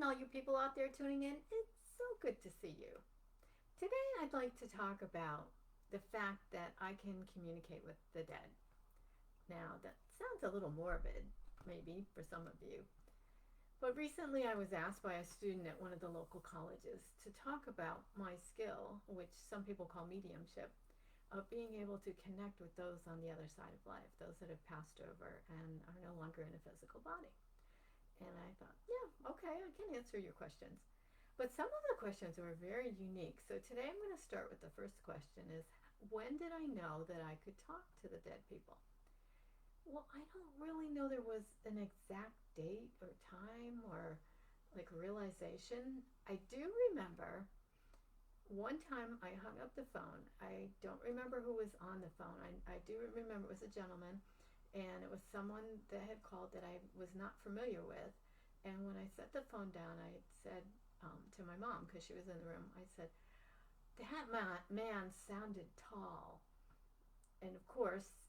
all you people out there tuning in. It's so good to see you. Today, I'd like to talk about the fact that I can communicate with the dead. Now, that sounds a little morbid, maybe, for some of you. But recently, I was asked by a student at one of the local colleges to talk about my skill, which some people call mediumship, of being able to connect with those on the other side of life, those that have passed over and are no longer in a physical body. And I thought, yeah, okay, I can answer your questions. But some of the questions were very unique. So today I'm going to start with the first question is, when did I know that I could talk to the dead people? Well, I don't really know there was an exact date or time or like realization. I do remember one time I hung up the phone. I don't remember who was on the phone. I do remember it was a gentleman, and it was someone that had called that I was not familiar with. And when I set the phone down, I said to my mom, because she was in the room, I said, that man sounded tall. And of course,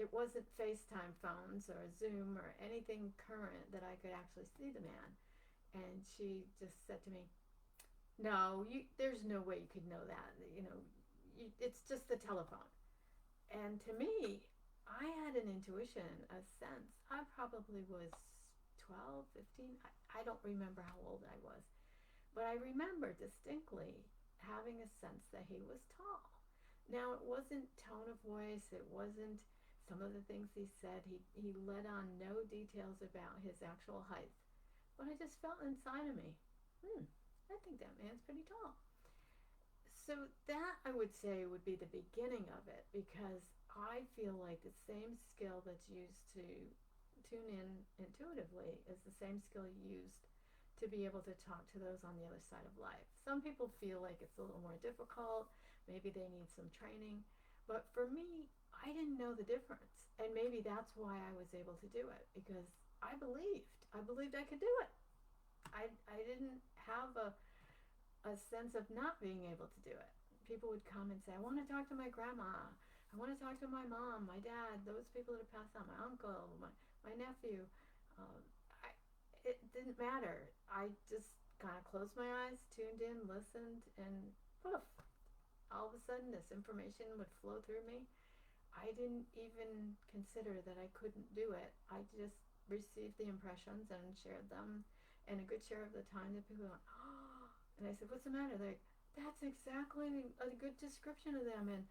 it wasn't FaceTime phones or Zoom or anything current that I could actually see the man. And she just said to me, no, there's no way you could know that. It's just the telephone. And to me, I had an intuition, a sense. I probably was 12, 15. I don't remember how old I was. But I remember distinctly having a sense that he was tall. Now, it wasn't tone of voice, it wasn't some of the things he said. He let on no details about his actual height. But I just felt inside of me, I think that man's pretty tall. So that I would say would be the beginning of it, because I feel like the same skill that's used to tune in intuitively is the same skill used to be able to talk to those on the other side of life. Some people feel like it's a little more difficult, maybe they need some training, but for me, I didn't know the difference. And maybe that's why I was able to do it, because I believed. I believed I could do it. I didn't have a sense of not being able to do it. People would come and say, I want to talk to my grandma. I want to talk to my mom, my dad, those people that have passed on, my uncle, my nephew. Um, I, it didn't matter. I just kind of closed my eyes, tuned in, listened, and poof, all of a sudden this information would flow through me. I didn't even consider that I couldn't do it. I just received the impressions and shared them. And a good share of the time, the people went, oh, and I said, what's the matter? They're like, that's exactly a good description of them. And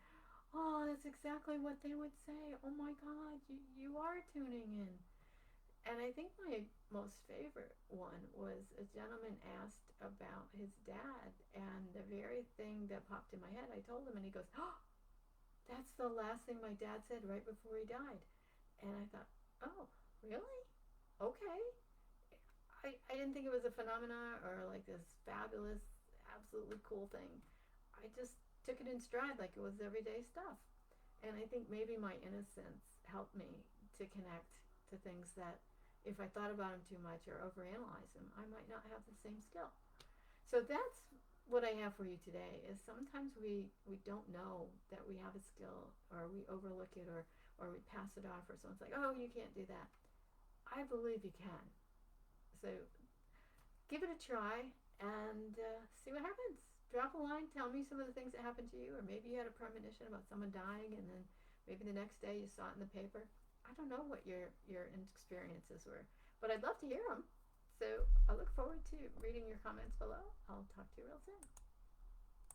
oh, that's exactly what they would say. Oh my God, you are tuning in. And I think my most favorite one was a gentleman asked about his dad. And the very thing that popped in my head, I told him, and he goes, oh, that's the last thing my dad said right before he died. And I thought, oh, really? Okay. I didn't think it was a phenomena or like this fabulous, absolutely cool thing. I just took it in stride like it was everyday stuff. And I think maybe my innocence helped me to connect to things that if I thought about them too much or overanalyze them, I might not have the same skill. So that's what I have for you today is sometimes we don't know that we have a skill, or we overlook it, or we pass it off, or someone's like, oh, you can't do that. I believe you can. So give it a try and see what happens. Drop a line, tell me some of the things that happened to you, or maybe you had a premonition about someone dying, and then maybe the next day you saw it in the paper. I don't know what your experiences were, but I'd love to hear them. So I look forward to reading your comments below. I'll talk to you real soon.